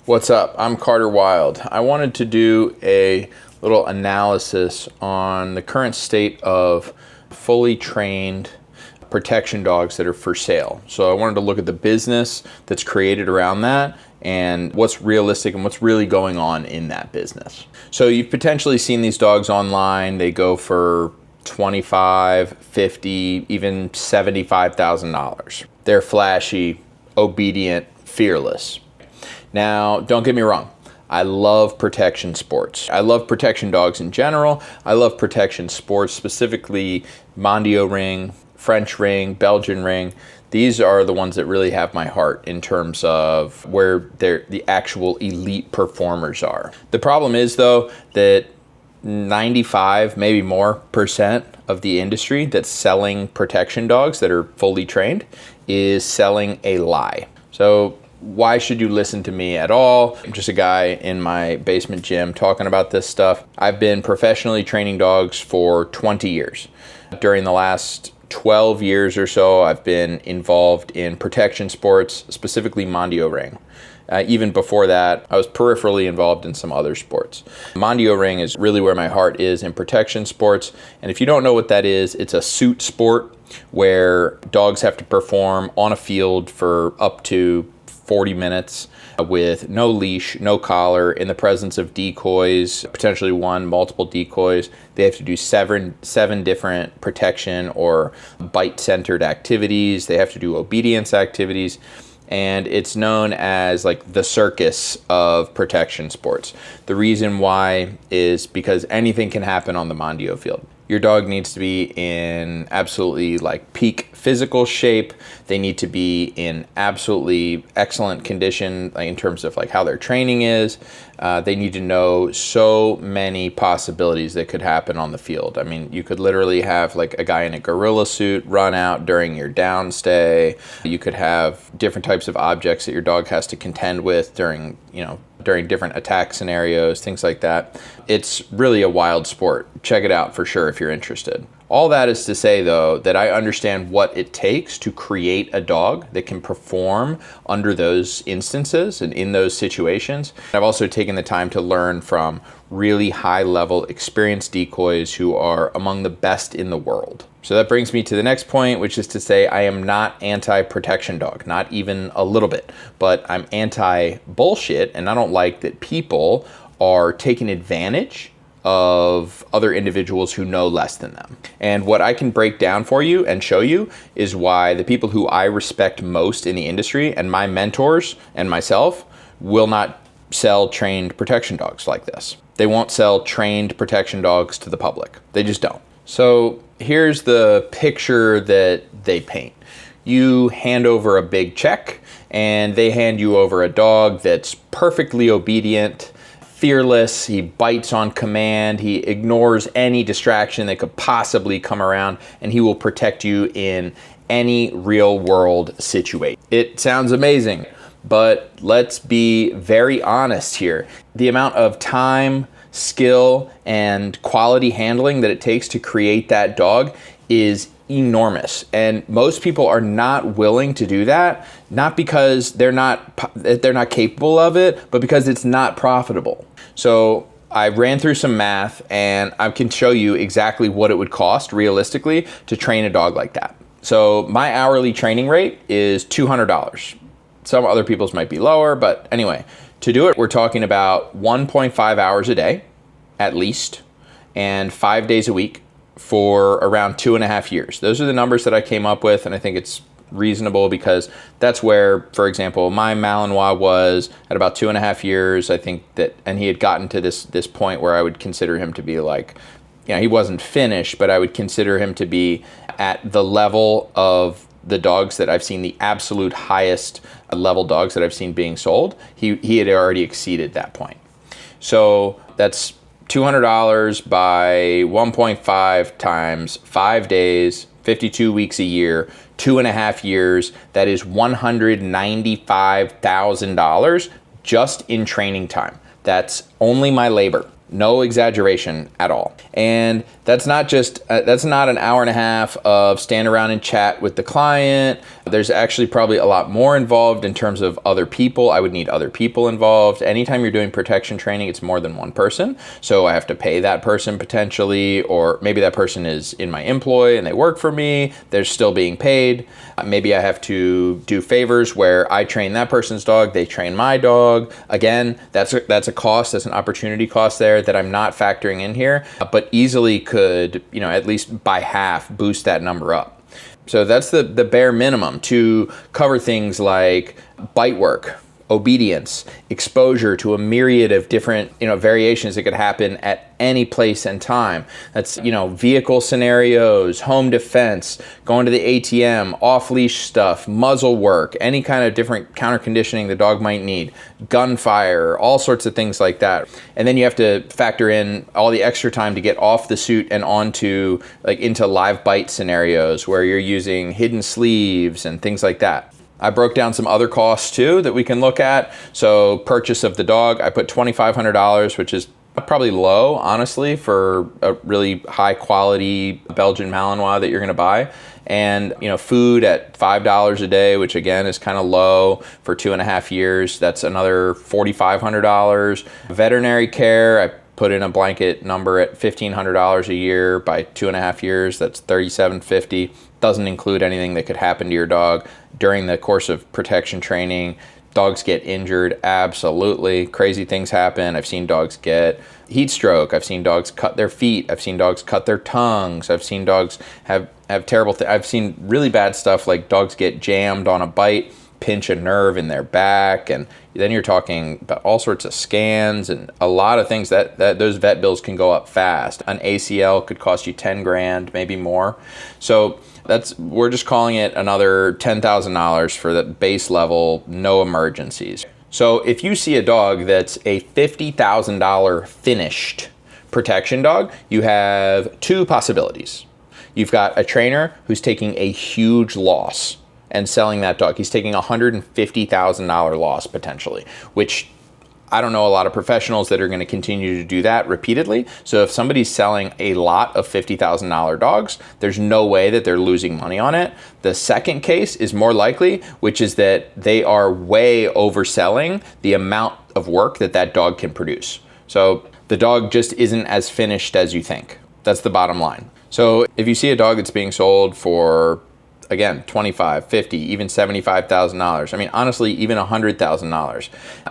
What's up? I'm Carter Wild. I wanted to do a little analysis on the current state of fully trained protection dogs that are for sale. So I wanted to look at the business that's created around that and what's realistic and what's really going on in that business. So you've potentially seen these dogs online. They go for $25, $50, even $75,000. They're flashy, obedient, fearless. Now, don't get me wrong. I love protection sports. I love protection dogs in general. I love protection sports, specifically Mondio ring, French ring, Belgian ring. These are the ones that really have my heart in terms of where the actual elite performers are. The problem is, though, that 95, maybe more % of the industry that's selling protection dogs that are fully trained is selling a lie. So why should you listen to me at all? I'm just a guy in my basement gym talking about this stuff. I've been professionally training dogs for 20 years. During the last 12 years or so, I've been involved in protection sports, specifically Mondio ring. Even before that, I was peripherally involved in some other sports. Mondio ring is really where my heart is in protection sports. And if you don't know what that is, it's a suit sport where dogs have to perform on a field for up to 40 minutes with no leash, no collar, in the presence of decoys, potentially multiple decoys. They have to do seven different protection or bite-centered activities. They have to do obedience activities. And it's known as like the circus of protection sports. The reason why is because anything can happen on the Mondio field. Your dog needs to be in absolutely like peak physical shape. They need to be in absolutely excellent condition in terms of like how their training is. They need to know so many possibilities that could happen on the field. I mean, you could literally have like a guy in a gorilla suit run out during your down stay. You could have different types of objects that your dog has to contend with during different attack scenarios, things like that. It's really a wild sport. Check it out for sure if you're interested. All that is to say, though, that I understand what it takes to create a dog that can perform under those instances and in those situations. I've also taken the time to learn from really high-level experienced decoys who are among the best in the world. So that brings me to the next point, which is to say I am not anti-protection dog, not even a little bit, but I'm anti-bullshit, and I don't like that people are taking advantage of other individuals who know less than them. And what I can break down for you and show you is why the people who I respect most in the industry and my mentors and myself will not sell trained protection dogs like this. They won't sell trained protection dogs to the public. They just don't. So here's the picture that they paint. You hand over a big check and they hand you over a dog that's perfectly obedient, fearless, he bites on command, he ignores any distraction that could possibly come around, and he will protect you in any real world situation. It sounds amazing, but let's be very honest here. The amount of time, skill, and quality handling that it takes to create that dog is enormous, and most people are not willing to do that, not because they're not capable of it, but because it's not profitable. So I ran through some math and I can show you exactly what it would cost realistically to train a dog like that. So my hourly training rate is $200. Some other people's might be lower, but anyway, to do it, we're talking about 1.5 hours a day, at least, and 5 days a week for around 2.5 years. Those are the numbers that I came up with, and I think it's reasonable because that's where, for example, my Malinois was at about 2.5 years. I think that, and he had gotten to this point where I would consider him to be like, he wasn't finished, but I would consider him to be at the level of the dogs that I've seen, the absolute highest level dogs that I've seen being sold. He had already exceeded that point. So that's $200 by 1.5 times 5 days, 52 weeks a year, 2.5 years. That is $195,000 just in training time. That's only my labor. No exaggeration at all. And that's not just, that's not an hour and a half of stand around and chat with the client. There's actually probably a lot more involved in terms of other people. I would need other people involved. Anytime you're doing protection training, it's more than one person. So I have to pay that person potentially, or maybe that person is in my employ and they work for me. They're still being paid. Maybe I have to do favors where I train that person's dog, they train my dog. Again, that's a cost, that's an opportunity cost there that I'm not factoring in here, but easily could, at least by half boost that number up. So that's the bare minimum to cover things like bite work, obedience, exposure to a myriad of different, variations that could happen at any place and time. That's, vehicle scenarios, home defense, going to the ATM, off-leash stuff, muzzle work, any kind of different counter conditioning the dog might need, gunfire, all sorts of things like that. And then you have to factor in all the extra time to get off the suit and onto, into live bite scenarios where you're using hidden sleeves and things like that. I broke down some other costs too that we can look at. So purchase of the dog, I put $2,500, which is probably low, honestly, for a really high quality Belgian Malinois that you're gonna buy. And food at $5 a day, which again is kind of low for 2.5 years. That's another $4,500. Veterinary care, I put in a blanket number at $1,500 a year by 2.5 years. That's $3,750. Doesn't include anything that could happen to your dog during the course of protection training. Dogs get injured, absolutely. Crazy things happen. I've seen dogs get heat stroke. I've seen dogs cut their feet. I've seen dogs cut their tongues. I've seen dogs have terrible I've seen really bad stuff like dogs get jammed on a bite, pinch a nerve in their back, and then you're talking about all sorts of scans and a lot of things that those vet bills can go up fast. An ACL could cost you 10 grand, maybe more. So we're just calling it another $10,000 for the base level, no emergencies. So if you see a dog that's a $50,000 finished protection dog, you have two possibilities. You've got a trainer who's taking a huge loss and selling that dog. He's taking a $150,000 loss potentially, which I don't know a lot of professionals that are going to continue to do that repeatedly. So if somebody's selling a lot of $50,000 dogs, there's no way that they're losing money on it. The second case is more likely, which is that they are way overselling the amount of work that dog can produce. So the dog just isn't as finished as you think. That's the bottom line. So if you see a dog that's being sold for, again, $25,000, $50,000, even $75,000. I mean, honestly, even $100,000.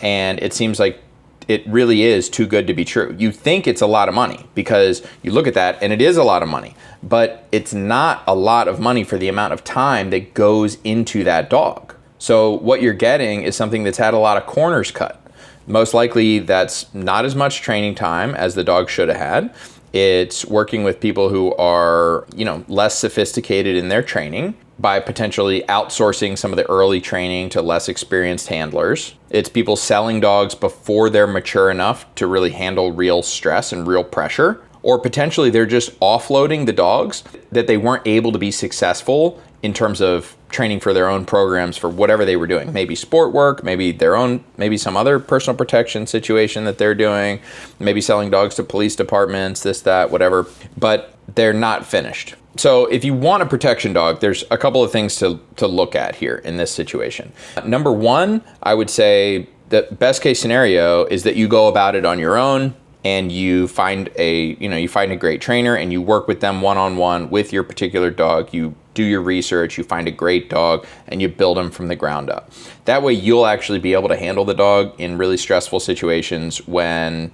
And it seems like it really is too good to be true. You think it's a lot of money because you look at that and it is a lot of money, but it's not a lot of money for the amount of time that goes into that dog. So what you're getting is something that's had a lot of corners cut. Most likely that's not as much training time as the dog should have had. It's working with people who are, less sophisticated in their training by potentially outsourcing some of the early training to less experienced handlers. It's people selling dogs before they're mature enough to really handle real stress and real pressure. Or potentially they're just offloading the dogs that they weren't able to be successful in terms of training for their own programs for whatever they were doing. Maybe sport work, maybe some other personal protection situation that they're doing, maybe selling dogs to police departments, this, that, whatever, but they're not finished. So if you want a protection dog, there's a couple of things to look at here in this situation. Number one, I would say the best case scenario is that you go about it on your own and you find a great trainer and you work with them one-on-one with your particular dog. You do your research, you find a great dog, and you build them from the ground up. That way you'll actually be able to handle the dog in really stressful situations when,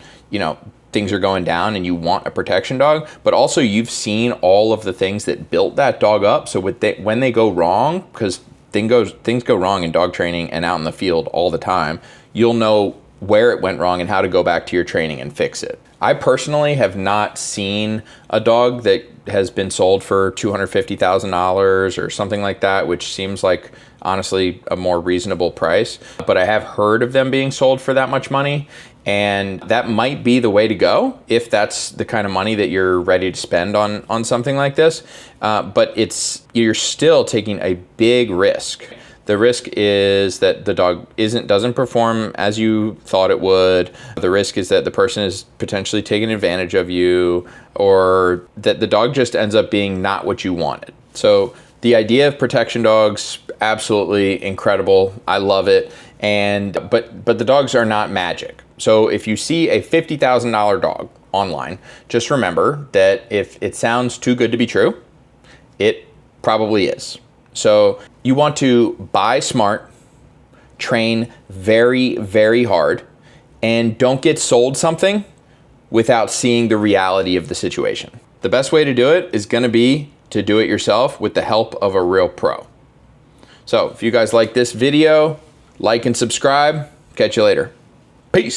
things are going down and you want a protection dog, but also you've seen all of the things that built that dog up. So when they go wrong, because things go wrong in dog training and out in the field all the time, you'll know where it went wrong and how to go back to your training and fix it. I personally have not seen a dog that has been sold for $250,000 or something like that, which seems like honestly a more reasonable price. But I have heard of them being sold for that much money, and that might be the way to go if that's the kind of money that you're ready to spend on something like this. But you're still taking a big risk The risk is that the dog doesn't perform as you thought it would. The risk is that the person is potentially taking advantage of you, or that the dog just ends up being not what you wanted. So the idea of protection dogs, absolutely incredible. I love it. But the dogs are not magic. So if you see a $50,000 dog online, just remember that if it sounds too good to be true, it probably is. So you want to buy smart, train very, very hard, and don't get sold something without seeing the reality of the situation. The best way to do it is going to be to do it yourself with the help of a real pro. So if you guys like this video, like and subscribe. Catch you later. Peace.